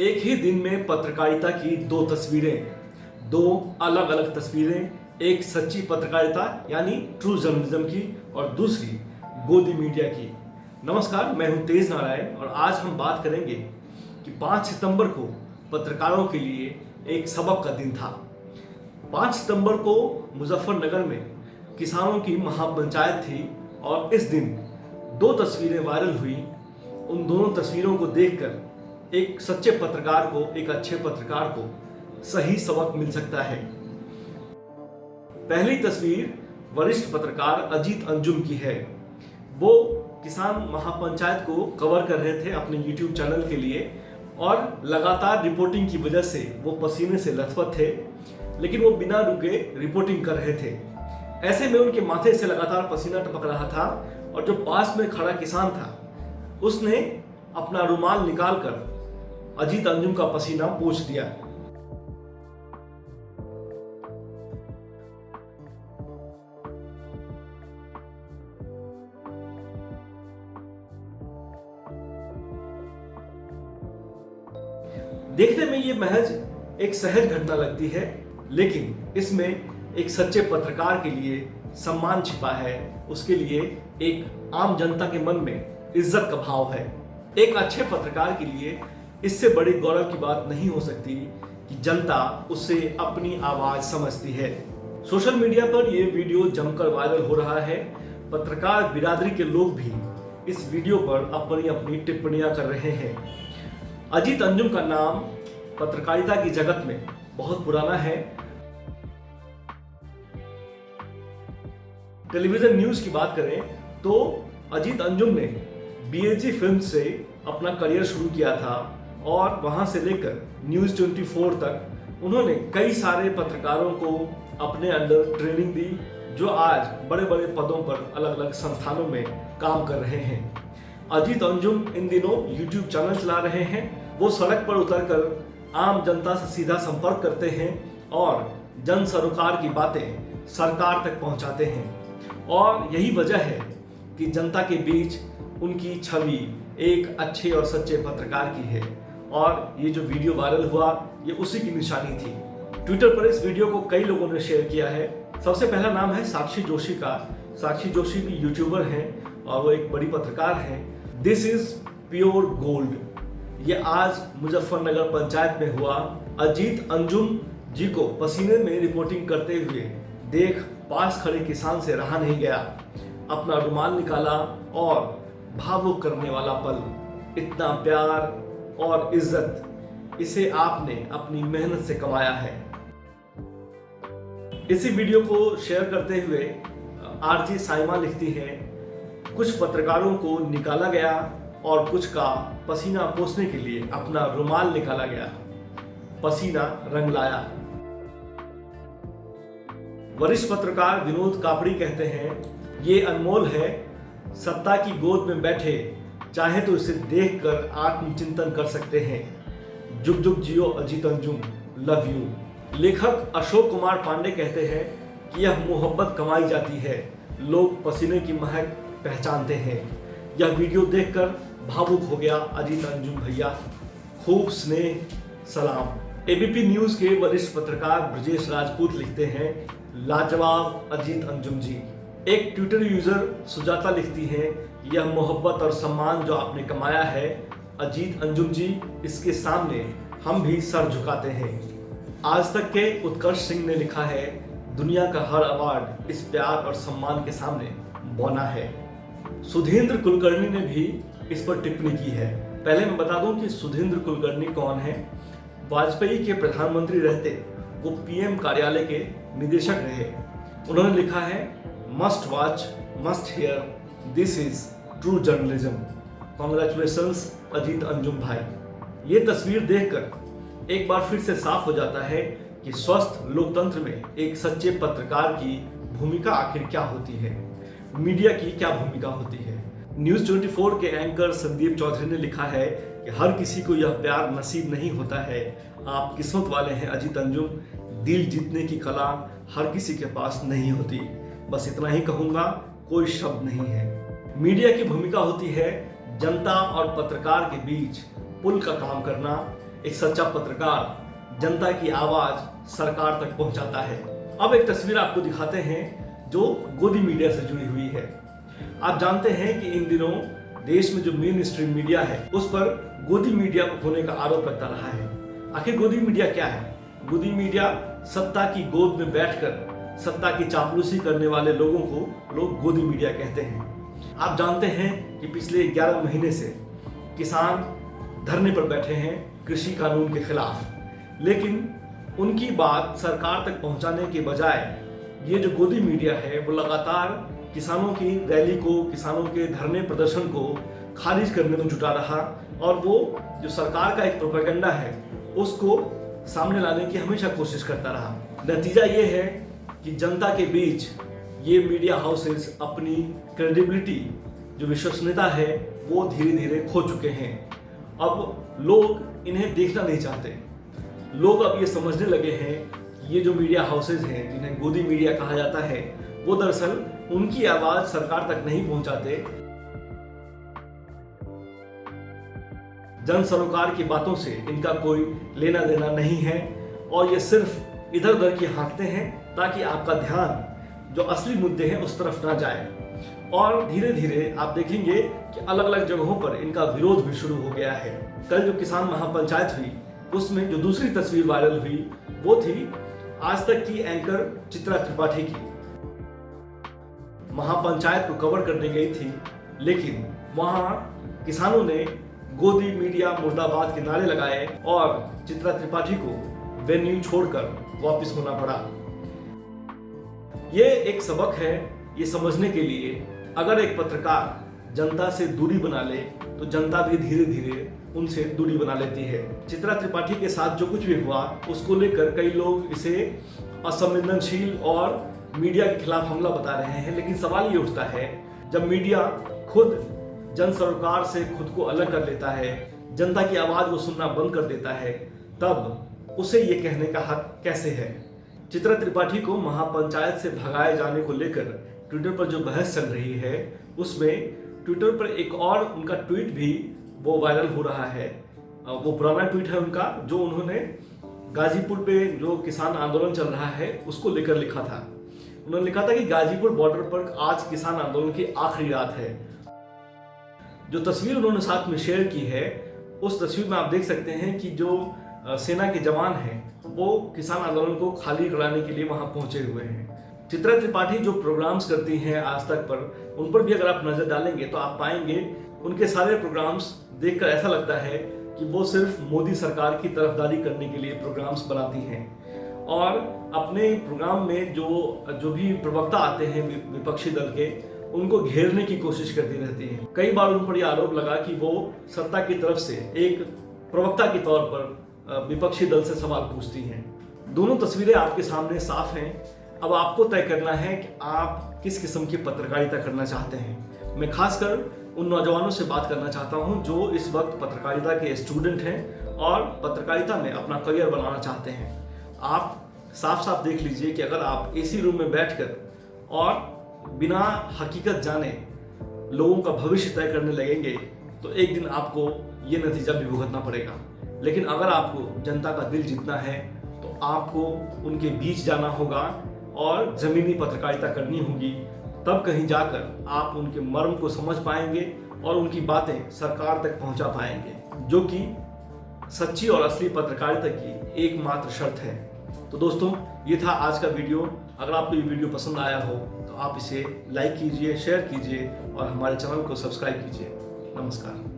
एक ही दिन में पत्रकारिता की दो तस्वीरें, दो अलग अलग तस्वीरें, एक सच्ची पत्रकारिता यानी ट्रू जर्नलिज्म की और दूसरी गोदी मीडिया की। नमस्कार, मैं हूं तेज नारायण और आज हम बात करेंगे कि 5 सितंबर को पत्रकारों के लिए एक सबक का दिन था। 5 सितंबर को मुजफ्फरनगर में किसानों की महापंचायत थी और इस दिन दो तस्वीरें वायरल हुई। उन दोनों तस्वीरों को देखकर एक सच्चे पत्रकार को, एक अच्छे पत्रकार को सही सबक मिल सकता है। पहली तस्वीर वरिष्ठ पत्रकार अजीत अंजुम की है। वो किसान महापंचायत को कवर कर रहे थे अपने YouTube चैनल के लिए और लगातार रिपोर्टिंग की वजह से वो पसीने से लथपथ थे, लेकिन वो बिना रुके रिपोर्टिंग कर रहे थे। ऐसे में उनके माथे से लगातार पसीना टपक रहा था और जो पास में खड़ा किसान था उसने अपना रुमाल निकालकर अजीत अंजुम का पसीना पोंछ दिया। देखने में ये महज एक सहज घटना लगती है, लेकिन इसमें एक सच्चे पत्रकार के लिए सम्मान छिपा है। उसके लिए एक आम जनता के मन में इज्जत का भाव है। एक अच्छे पत्रकार के लिए इससे बड़ी गौरव की बात नहीं हो सकती कि जनता उससे अपनी आवाज समझती है। सोशल मीडिया पर यह वीडियो जमकर वायरल हो रहा है। पत्रकार बिरादरी के लोग भी इस वीडियो पर अपनी अपनी टिप्पणियां कर रहे हैं। अजीत अंजुम का नाम पत्रकारिता की जगत में बहुत पुराना है। टेलीविजन न्यूज की बात करें तो अजीत अंजुम ने BAG फिल्म से अपना करियर शुरू किया था और वहां से लेकर न्यूज 24 तक उन्होंने कई सारे पत्रकारों को अपने अंडर ट्रेनिंग दी, जो आज बड़े बड़े पदों पर अलग अलग संस्थानों में काम कर रहे हैं। अजीत अंजुम इन दिनों YouTube चैनल चला रहे हैं। वो सड़क पर उतरकर आम जनता से सीधा संपर्क करते हैं और जन सरोकार की बातें सरकार तक पहुंचाते हैं और यही वजह है कि जनता के बीच उनकी छवि एक अच्छे और सच्चे पत्रकार की है। और ये जो वीडियो वायरल हुआ ये उसी की निशानी थी। ट्विटर पर इस वीडियो को कई लोगों ने शेयर किया है। सबसे पहला नाम है साक्षी जोशी का। साक्षी जोशी भी यूट्यूबर हैं और वो एक बड़ी पत्रकार हैं। दिस इज प्योर गोल्ड, ये आज मुजफ्फरनगर पंचायत में हुआ। अजीत अंजुम जी को पसीने में रिपोर्टिंग करते हुए देख पास खड़े किसान से रहा नहीं गया। अपना रुमाल निकाला और भावुक करने वाला पल, इतना प्यार और इज्जत, इसे आपने अपनी मेहनत से कमाया है। इसी वीडियो को शेयर करते हुए RG साइमा लिखती है, कुछ पत्रकारों को निकाला गया और कुछ का पसीना पोंछने के लिए अपना रुमाल निकाला गया। पसीना रंग लाया। वरिष्ठ पत्रकार विनोद कापड़ी कहते हैं, ये अनमोल है। सत्ता की गोद में बैठे चाहे तो इसे देखकर आत्मचिंतन कर सकते हैं। जुग जुग जियो अजीत अंजुम, लव यू। लेखक अशोक कुमार पांडे कहते हैं कि यह मोहब्बत कमाई जाती है, लोग पसीने की महक पहचानते हैं। यह वीडियो देखकर भावुक हो गया अजीत अंजुम भैया, खूब स्नेह, सलाम। ABP न्यूज के वरिष्ठ पत्रकार ब्रजेश राजपूत लिखते हैं, लाजवाब अजीत अंजुम जी। एक ट्विटर यूजर सुजाता लिखती है, यह मोहब्बत और सम्मान जो आपने कमाया है अजीत अंजुम जी, इसके सामने हम भी सर झुकाते हैं। आज तक के उत्कर्ष सिंह ने लिखा है, दुनिया का हर अवार्ड इस प्यार और सम्मान के सामने बौना है। सुधींद्र कुलकर्णी ने भी इस पर टिप्पणी की है। पहले मैं बता दूं कि सुधींद्र कुलकर्णी कौन है। वाजपेयी के प्रधानमंत्री रहते वो PM कार्यालय के निदेशक रहे। उन्होंने लिखा है, must watch must here, this is true journalism. Congratulations Ajit Anjum भाई। ये तस्वीर देखकर एक बार फिर से साफ हो जाता है कि स्वस्थ लोकतंत्र में एक सच्चे पत्रकार की भूमिका आखिर क्या होती है, मीडिया की क्या भूमिका होती है। न्यूज 24 के एंकर संदीप चौधरी ने लिखा है कि हर किसी को यह प्यार नसीब नहीं होता है। आप किस्मत वाले हैं अजीत अंजुम, दिल जीतने की कला हर किसी के पास नहीं होती। बस इतना ही कहूंगा, कोई शब्द नहीं है। मीडिया की भूमिका होती है जनता और पत्रकार के बीच पुल का काम करना, एक सच्चा पत्रकार जनता की आवाज सरकार तक पहुंचाता है। अब एक तस्वीर आपको दिखाते हैं जो गोदी मीडिया से जुड़ी हुई है। आप जानते हैं कि इन दिनों देश में जो मेन स्ट्रीम मीडिया है उस पर गोदी मीडिया होने का आरोप लगता रहा है। आखिर गोदी मीडिया क्या है? गोदी मीडिया सत्ता की गोद में बैठकर सत्ता की चापलूसी करने वाले लोगों को लोग गोदी मीडिया कहते हैं। आप जानते हैं कि पिछले 11 महीने से किसान धरने पर बैठे हैं कृषि कानून के खिलाफ, लेकिन उनकी बात सरकार तक पहुंचाने के बजाय ये जो गोदी मीडिया है वो लगातार किसानों की रैली को, किसानों के धरने प्रदर्शन को खारिज करने में जुटा रहा और वो जो सरकार का एक प्रोपेगेंडा है उसको सामने लाने की हमेशा कोशिश करता रहा। नतीजा ये है कि जनता के बीच ये मीडिया हाउसेस अपनी क्रेडिबिलिटी, जो विश्वसनीयता है, वो धीरे धीरे खो चुके हैं। अब लोग इन्हें देखना नहीं चाहते। लोग अब ये समझने लगे हैं कि ये जो मीडिया हाउसेस हैं जिन्हें गोदी मीडिया कहा जाता है वो दरअसल उनकी आवाज सरकार तक नहीं पहुंचाते। जन सरोकार की बातों से इनका कोई लेना देना नहीं है और ये सिर्फ इधर उधर की हाँकते हैं ताकि आपका ध्यान जो असली मुद्दे हैं उस तरफ ना जाए। और धीरे धीरे आप देखेंगे कि अलग अलग जगहों पर इनका विरोध भी शुरू हो गया है। कल जो किसान महापंचायत हुई उसमें जो दूसरी तस्वीर वायरल हुई वो थी आज तक की एंकर चित्रा त्रिपाठी की। महापंचायत को कवर करने गई थी, लेकिन वहां किसानों ने गोदी मीडिया मुर्दाबाद के नारे लगाए और चित्रा त्रिपाठी को वेन्यू छोड़कर वापस होना पड़ा। ये एक सबक है ये समझने के लिए, अगर एक पत्रकार जनता से दूरी बना ले तो जनता भी धीरे धीरे उनसे दूरी बना लेती है। चित्रा त्रिपाठी के साथ जो कुछ भी हुआ उसको लेकर कई लोग इसे असंवेदनशील और मीडिया के खिलाफ हमला बता रहे हैं, लेकिन सवाल ये उठता है जब मीडिया खुद जन सरोकार से खुद को अलग कर लेता है, जनता की आवाज को सुनना बंद कर देता है, तब उसे ये कहने का हक कैसे है? चित्रा त्रिपाठी को महापंचायत से भगाए जाने को लेकर ट्विटर पर जो बहस चल रही है उसमें ट्विटर पर एक और उनका ट्वीट भी वो वायरल हो रहा है। वो पुराना ट्वीट है उनका जो उन्होंने गाजीपुर पे जो किसान आंदोलन चल रहा है उसको लेकर लिखा था। उन्होंने लिखा था कि गाजीपुर बॉर्डर पर आज किसान आंदोलन की आखिरी रात है। जो तस्वीर उन्होंने साथ में शेयर की है उस तस्वीर में आप देख सकते हैं कि जो सेना के जवान हैं वो किसान आंदोलन को खाली कराने के लिए वहां पहुंचे हुए हैं। चित्रा त्रिपाठी जो प्रोग्राम्स करती हैं आज तक पर, उन पर भी अगर आप नजर डालेंगे तो आप पाएंगे उनके सारे प्रोग्राम्स देखकर ऐसा लगता है कि वो सिर्फ मोदी सरकार की तरफदारी करने के लिए प्रोग्राम्स बनाती हैं और अपने प्रोग्राम में जो भी प्रवक्ता आते हैं विपक्षी दल के, उनको घेरने की कोशिश करती रहती हैं। कई बार उन पर यह आरोप लगा कि वो सत्ता की तरफ से एक प्रवक्ता के तौर पर विपक्षी दल से सवाल पूछती हैं। दोनों तस्वीरें आपके सामने साफ हैं। अब आपको तय करना है कि आप किस किस्म की पत्रकारिता करना चाहते हैं। मैं खासकर उन नौजवानों से बात करना चाहता हूं जो इस वक्त पत्रकारिता के स्टूडेंट हैं और पत्रकारिता में अपना करियर बनाना चाहते हैं। आप साफ साफ देख लीजिए कि अगर आप एसी रूम में बैठकर और बिना हकीकत जाने लोगों का भविष्य तय करने लगेंगे तो एक दिन आपको ये नतीजा भी भुगतना पड़ेगा। लेकिन अगर आपको जनता का दिल जीतना है तो आपको उनके बीच जाना होगा और जमीनी पत्रकारिता करनी होगी। तब कहीं जाकर आप उनके मर्म को समझ पाएंगे और उनकी बातें सरकार तक पहुंचा पाएंगे, जो कि सच्ची और असली पत्रकारिता की एकमात्र शर्त है। तो दोस्तों, ये था आज का वीडियो। अगर आपको ये वीडियो पसंद आया हो तो आप इसे लाइक कीजिए, शेयर कीजिए और हमारे चैनल को सब्सक्राइब कीजिए। नमस्कार।